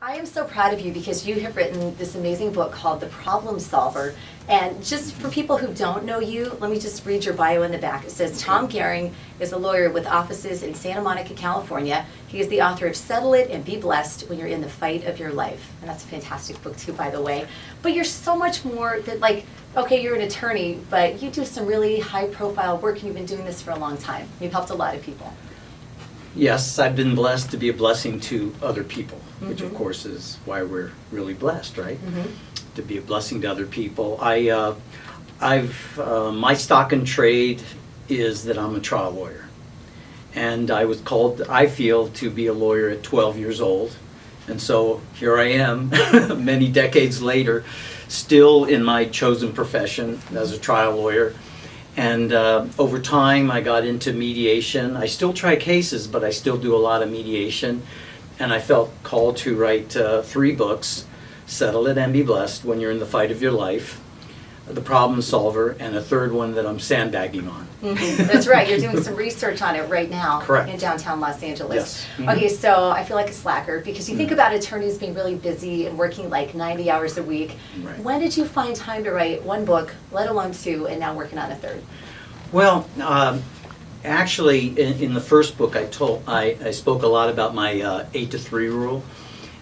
I am so proud of you because you have written this amazing book called The Problem Solver. And just for people who don't know you, let me just read your bio in the back. It says, Tom Gehring is a lawyer with offices in Santa Monica, California. He is the author of Settle It and Be Blessed When You're in the Fight of Your Life. And that's a fantastic book too, by the way. But you're so much more than like, okay, you're an attorney, but you do some really high profile work and you've been doing this for a long time. You've helped a lot of people. Yes, I've been blessed to be a blessing to other people, which of course is why we're really blessed, right? To be a blessing to other people. My stock in trade is that I'm a trial lawyer. And I was called, I feel, to be a lawyer at 12 years old. And so here I am, many decades later, still in my chosen profession as a trial lawyer. And over time, I got into mediation. I still try cases, but I still do a lot of mediation. And I felt called to write 3 books, Settle It and Be Blessed When You're in the Fight of Your Life, The Problem Solver, and a third one that I'm sandbagging on. That's right. You're doing some research on it right now. Correct. In downtown Los Angeles. Yes. Okay, so I feel like a slacker because you think about attorneys being really busy and working like 90 hours a week. Right. When did you find time to write 1 book, let alone 2, and now working on a 3rd? Well, actually, in the first book, I spoke a lot about my 8 to 3 rule,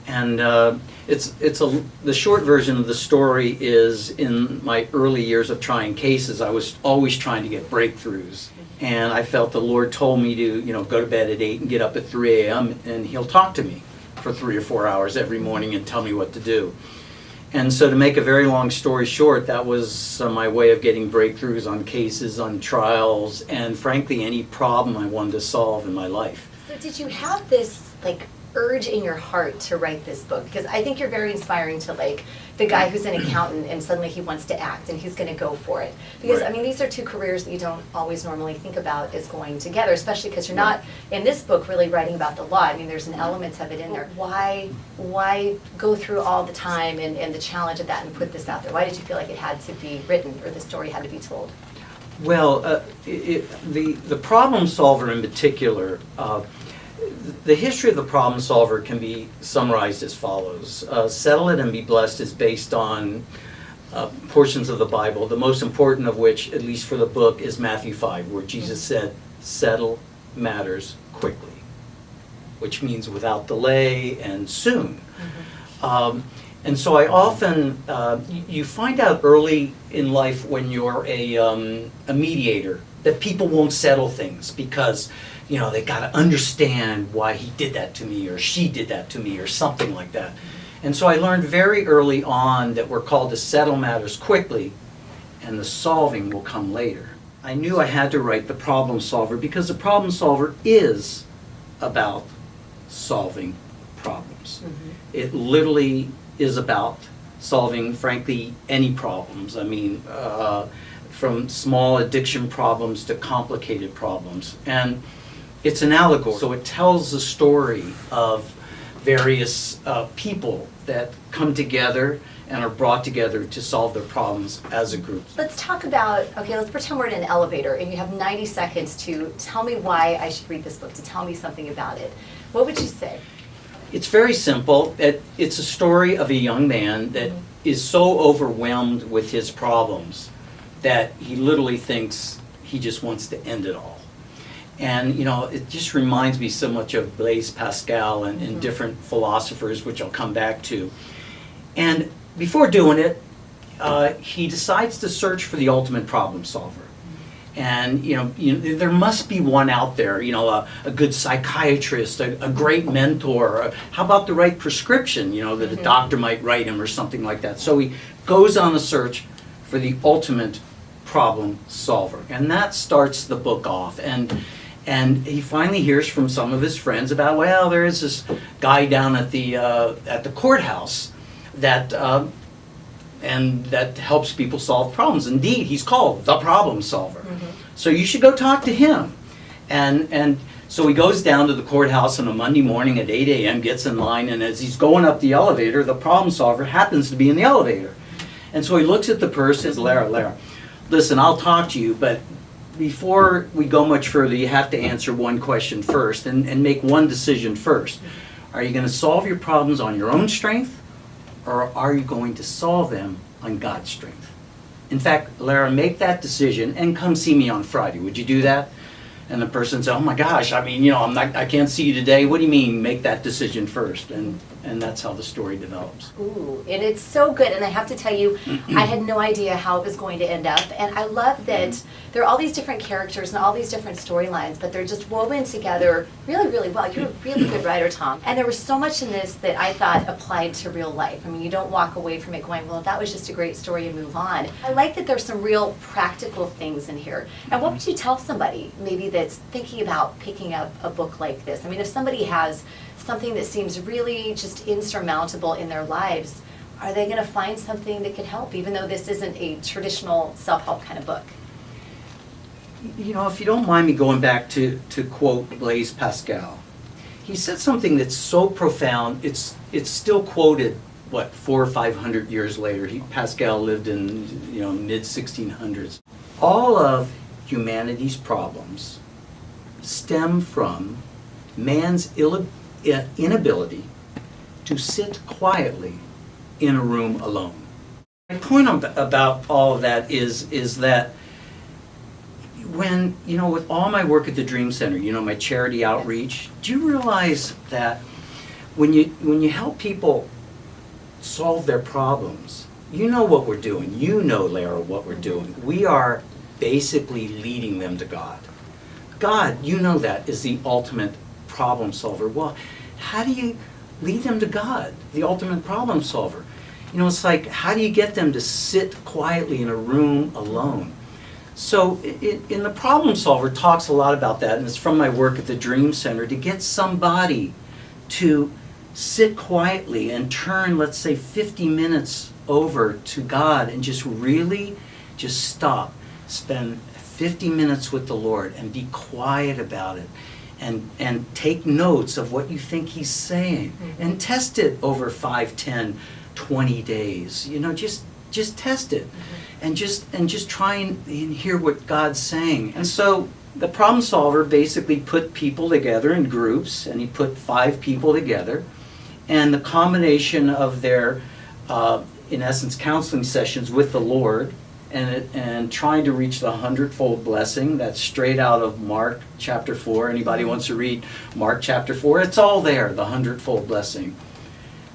and the short version of the story is in my early years of trying cases, I was always trying to get breakthroughs, and I felt the Lord told me to go to bed at 8 and get up at 3 a.m. and He'll talk to me for 3 or 4 hours every morning and tell me what to do. And so to make a very long story short, that was my way of getting breakthroughs on cases, on trials, and frankly, any problem I wanted to solve in my life. So did you have this like urge in your heart to write this book? Because I think you're very inspiring to like the guy who's an accountant and suddenly he wants to act and he's going to go for it. Because Right. I mean, these are 2 careers that you don't always normally think about as going together, especially because you're not in this book really writing about the law. I mean, there's an element of it in there. Why go through all the time and the challenge of that and put this out there? Why did you feel like it had to be written or the story had to be told? Well, the problem solver in particular, the history of the problem solver can be summarized as follows. Settle It and Be Blessed is based on portions of the Bible, the most important of which, at least for the book, is Matthew 5, where Jesus said, settle matters quickly, which means without delay and soon. And so I often, you find out early in life when you're a mediator that people won't settle things because they got to understand why he did that to me or she did that to me or something like that. And so I learned very early on that we're called to settle matters quickly and the solving will come later. I knew I had to write The Problem Solver because The Problem Solver is about solving problems. It literally is about solving, frankly, any problems. I mean, from small addiction problems to complicated problems. And it's an allegory, so it tells the story of various people that come together and are brought together to solve their problems as a group. Let's talk about, okay, let's pretend we're in an elevator and you have 90 seconds to tell me why I should read this book, to tell me something about it. What would you say? It's very simple. It's a story of a young man that is so overwhelmed with his problems that he literally thinks he just wants to end it all. And it just reminds me so much of Blaise Pascal and different philosophers, which I'll come back to. And before doing it, he decides to search for the ultimate problem solver. And there must be one out there, a good psychiatrist, a great mentor. How about the right prescription, that a doctor might write him or something like that. So he goes on a search for the ultimate problem solver. And that starts the book off. And he finally hears from some of his friends about, well, there is this guy down at the courthouse that helps people solve problems. Indeed, he's called the problem solver. So you should go talk to him. And so he goes down to the courthouse on a Monday morning at 8 a.m., gets in line, and as he's going up the elevator, the problem solver happens to be in the elevator. And so he looks at the person and says, Lara, listen, I'll talk to you, but before we go much further, you have to answer one question first and make one decision first. Are you going to solve your problems on your own strength, or are you going to solve them on God's strength? In fact, Lara, make that decision and come see me on Friday. Would you do that? And the person said, oh my gosh, I mean, I can't see you today. What do you mean, make that decision first? And that's how the story develops. Ooh, and it's so good. And I have to tell you, I had no idea how it was going to end up. And I love that there are all these different characters and all these different storylines, but they're just woven together really, really well. You're a really good writer, Tom. And there was so much in this that I thought applied to real life. I mean, you don't walk away from it going, well, that was just a great story and move on. I like that there's some real practical things in here. And what would you tell somebody maybe that's thinking about picking up a book like this? I mean, if somebody has something that seems really just insurmountable in their lives, are they going to find something that could help, even though this isn't a traditional self-help kind of book? If you don't mind me going back to quote Blaise Pascal, he said something that's so profound, it's still quoted, 400 or 500 years later. Pascal lived in mid-1600s. All of humanity's problems stem from man's inability to sit quietly in a room alone. My point about all of that is that when, with all my work at the Dream Center, my charity outreach, do you realize that when you help people solve their problems, you know what we're doing. You know, Lara, what we're doing. We are basically leading them to God. God, you know that, is the ultimate problem solver. Well, how do you lead them to God, the ultimate problem solver? It's like, how do you get them to sit quietly in a room alone? So in the problem solver talks a lot about that, and it's from my work at the Dream Center, to get somebody to sit quietly and turn, let's say, 50 minutes over to God and just really just stop, spend 50 minutes with the Lord and be quiet about it. And take notes of what you think he's saying, and test it over 5, 10, 20 days. Just test it, and just try and hear what God's saying. And so the problem solver basically put people together in groups, and he put 5 people together, and the combination of their, in essence, counseling sessions with the Lord, and trying to reach the 100-fold blessing. That's straight out of Mark chapter 4. Anybody wants to read Mark chapter 4? It's all there, the 100-fold blessing.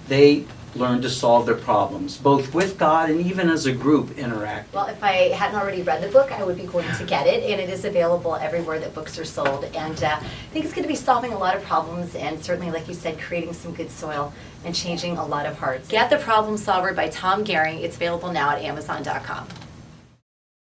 They learn to solve their problems, both with God and even as a group interact. Well, if I hadn't already read the book, I would be going to get it, and it is available everywhere that books are sold. And I think it's going to be solving a lot of problems, and certainly, like you said, creating some good soil and changing a lot of hearts. Get The Problem Solver by Tom Gehring. It's available now at Amazon.com.